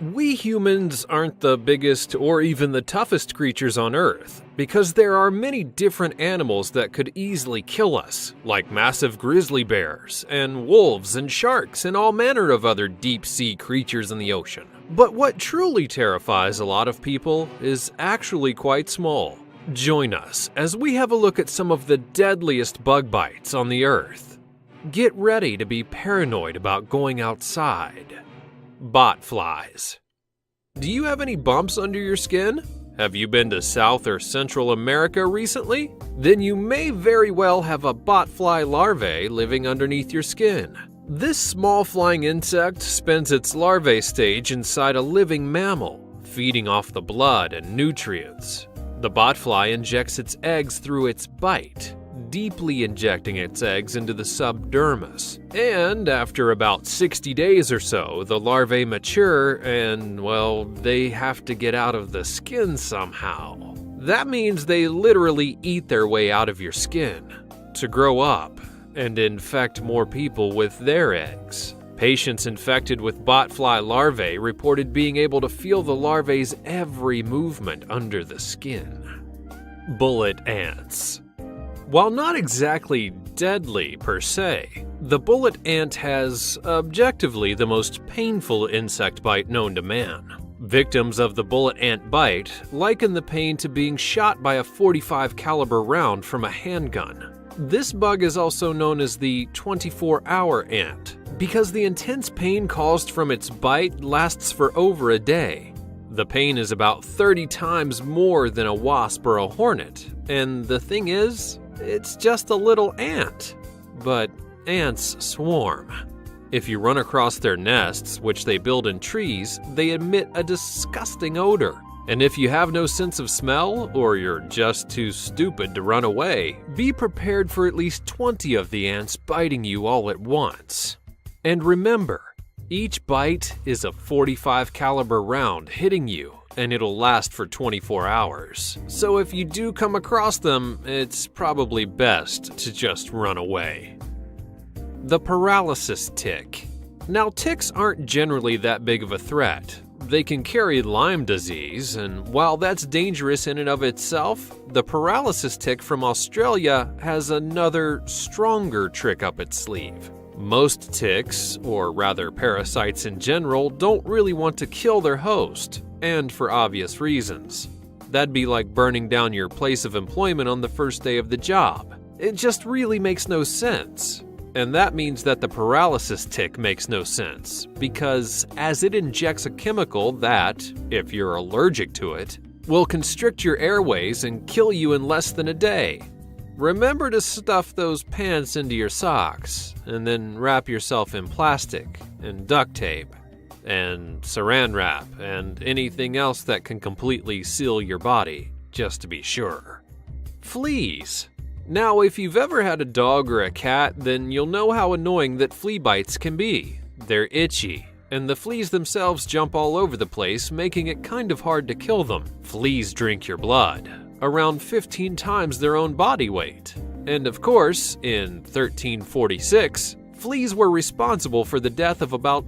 We humans aren't the biggest or even the toughest creatures on Earth, because there are many different animals that could easily kill us, like massive grizzly bears, and wolves and sharks, and all manner of other deep-sea creatures in the ocean. But what truly terrifies a lot of people is actually quite small. Join us as we have a look at some of the deadliest bug bites on the Earth. Get ready to be paranoid about going outside. Botflies. Do you have any bumps under your skin? Have you been to South or Central America recently? Then you may very well have a botfly larvae living underneath your skin. This small flying insect spends its larvae stage inside a living mammal, feeding off the blood and nutrients. The botfly injects its eggs through its bite, deeply injecting its eggs into the subdermis. And after about 60 days or so, the larvae mature and, well, they have to get out of the skin somehow. That means they literally eat their way out of your skin to grow up and infect more people with their eggs. Patients infected with botfly larvae reported being able to feel the larvae's every movement under the skin. Bullet ants. While not exactly deadly per se, the bullet ant has objectively the most painful insect bite known to man. Victims of the bullet ant bite liken the pain to being shot by a .45 caliber round from a handgun. This bug is also known as the 24-hour ant because the intense pain caused from its bite lasts for over a day. The pain is about 30 times more than a wasp or a hornet, and the thing is, it's just a little ant. But ants swarm. If you run across their nests, which they build in trees, they emit a disgusting odor. And if you have no sense of smell, or you're just too stupid to run away, be prepared for at least 20 of the ants biting you all at once. And remember, each bite is a .45 caliber round hitting you, and it'll last for 24 hours. So if you do come across them, it's probably best to just run away. The paralysis tick. Now, ticks aren't generally that big of a threat. They can carry Lyme disease, and while that's dangerous in and of itself, the paralysis tick from Australia has another, stronger trick up its sleeve. Most ticks, or rather parasites in general, don't really want to kill their host, and for obvious reasons. That'd be like burning down your place of employment on the first day of the job. It just really makes no sense. And that means that the paralysis tick makes no sense, because as it injects a chemical that, if you're allergic to it, will constrict your airways and kill you in less than a day. Remember to stuff those pants into your socks, and then wrap yourself in plastic and duct tape and saran wrap and anything else that can completely seal your body, just to be sure. Fleas. Now, if you've ever had a dog or a cat, then you'll know how annoying that flea bites can be. They're itchy, and the fleas themselves jump all over the place, making it kind of hard to kill them. Fleas drink your blood, around 15 times their own body weight. And of course, in 1346, fleas were responsible for the death of about,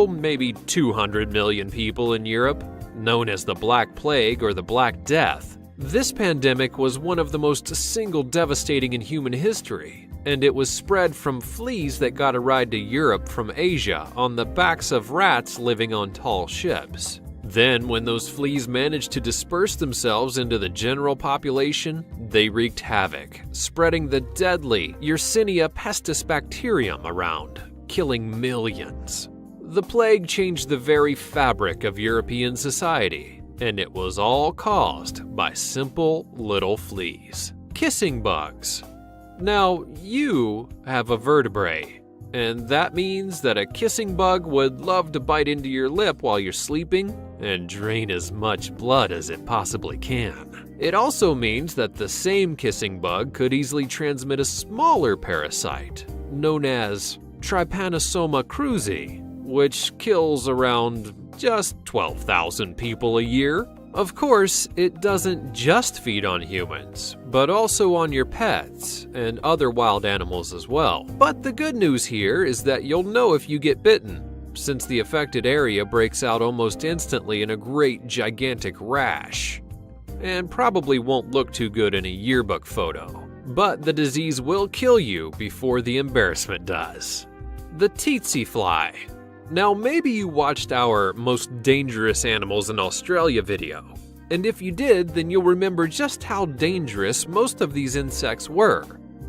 maybe 200 million people in Europe, known as the Black Plague or the Black Death. This pandemic was one of the most single devastating in human history, and it was spread from fleas that got a ride to Europe from Asia on the backs of rats living on tall ships. Then, when those fleas managed to disperse themselves into the general population, they wreaked havoc, spreading the deadly Yersinia pestis bacterium around, killing millions. The plague changed the very fabric of European society, and it was all caused by simple little fleas. Kissing bugs. Now, you have a vertebrae, and that means that a kissing bug would love to bite into your lip while you're sleeping and drain as much blood as it possibly can. It also means that the same kissing bug could easily transmit a smaller parasite, known as Trypanosoma cruzi, which kills around just 12,000 people a year. Of course, it doesn't just feed on humans, but also on your pets and other wild animals as well. But the good news here is that you'll know if you get bitten. since the affected area breaks out almost instantly in a great gigantic rash. And probably won't look too good in a yearbook photo, but the disease will kill you before the embarrassment does. The tsetse fly. Now maybe you watched our Most Dangerous Animals in Australia video, and if you did, then you'll remember just how dangerous most of these insects were.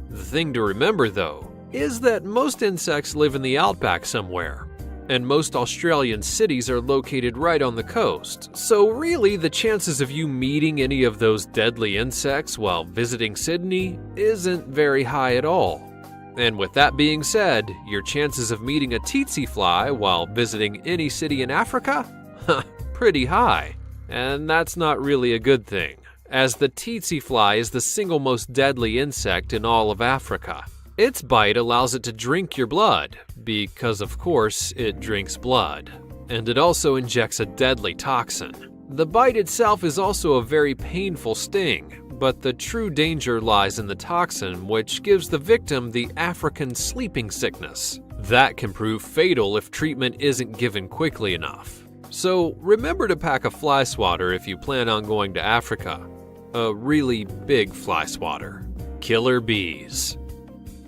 The thing to remember though, is that most insects live in the outback somewhere, and most Australian cities are located right on the coast, so really the chances of you meeting any of those deadly insects while visiting Sydney isn't very high at all. And with that being said, your chances of meeting a tsetse fly while visiting any city in Africa? Pretty high. And that's not really a good thing, as the tsetse fly is the single most deadly insect in all of Africa. Its bite allows it to drink your blood, because of course it drinks blood. And it also injects a deadly toxin. The bite itself is also a very painful sting, but the true danger lies in the toxin, which gives the victim the African sleeping sickness. That can prove fatal if treatment isn't given quickly enough. So remember to pack a fly swatter if you plan on going to Africa. A really big fly swatter. Killer bees.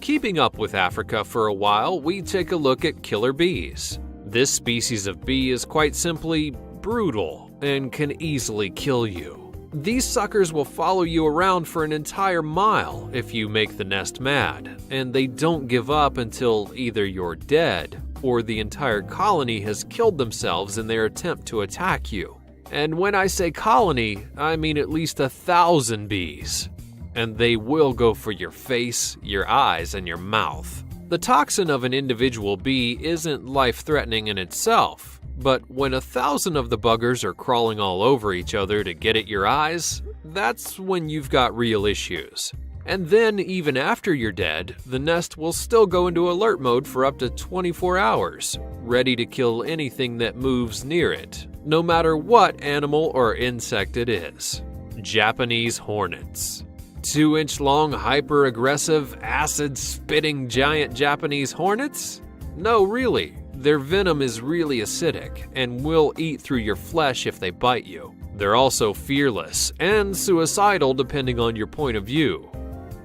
Keeping up with Africa for a while, we take a look at killer bees. This species of bee is quite simply brutal and can easily kill you. These suckers will follow you around for an entire mile if you make the nest mad, and they don't give up until either you're dead or the entire colony has killed themselves in their attempt to attack you. And when I say colony, I mean at least 1,000 bees. And they will go for your face, your eyes, and your mouth. The toxin of an individual bee isn't life-threatening in itself, but when 1,000 of the buggers are crawling all over each other to get at your eyes, that's when you've got real issues. And then, even after you're dead, the nest will still go into alert mode for up to 24 hours, ready to kill anything that moves near it, no matter what animal or insect it is. Japanese hornets. 2-inch long, hyper-aggressive, acid-spitting giant Japanese hornets? No, really. Their venom is really acidic and will eat through your flesh if they bite you. They're also fearless and suicidal depending on your point of view.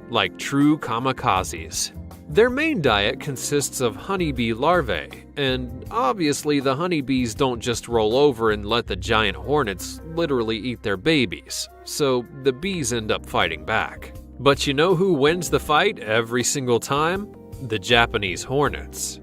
Like true kamikazes. Their main diet consists of honeybee larvae, and obviously the honeybees don't just roll over and let the giant hornets literally eat their babies, so the bees end up fighting back. But you know who wins the fight every single time? The Japanese hornets.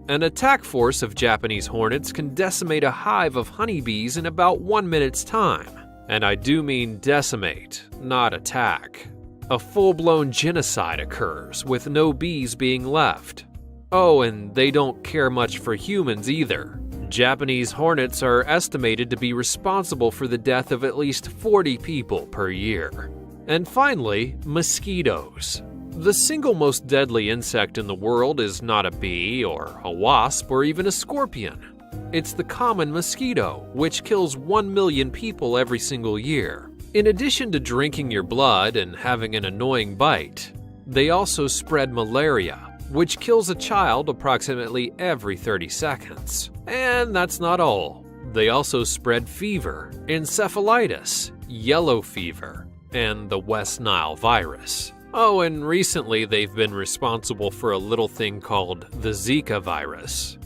An attack force of Japanese hornets can decimate a hive of honeybees in about 1 minute's time. And I do mean decimate, not attack. A full-blown genocide occurs, with no bees being left. Oh, and they don't care much for humans either. Japanese hornets are estimated to be responsible for the death of at least 40 people per year. And finally, mosquitoes. The single most deadly insect in the world is not a bee, or a wasp, or even a scorpion. It's the common mosquito, which kills 1 million people every single year. In addition to drinking your blood and having an annoying bite, they also spread malaria, which kills a child approximately every 30 seconds. And that's not all. They also spread fever, encephalitis, yellow fever, and the West Nile virus. Oh, and recently they've been responsible for a little thing called the Zika virus,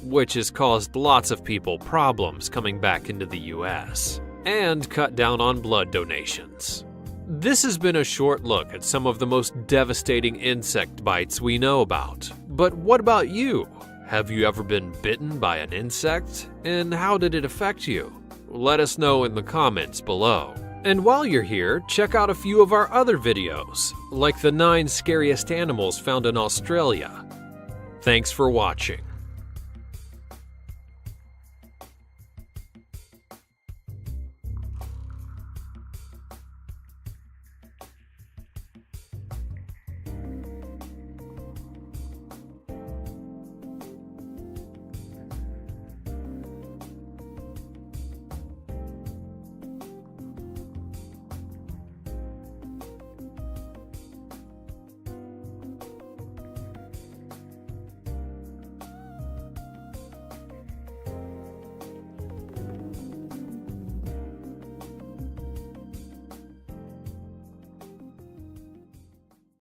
which has caused lots of people problems coming back into the US, and cut down on blood donations. This has been a short look at some of the most devastating insect bites we know about. But what about you? Have you ever been bitten by an insect? And how did it affect you? Let us know in the comments below. And while you're here, check out a few of our other videos, like the 9 scariest animals found in Australia. Thanks for watching.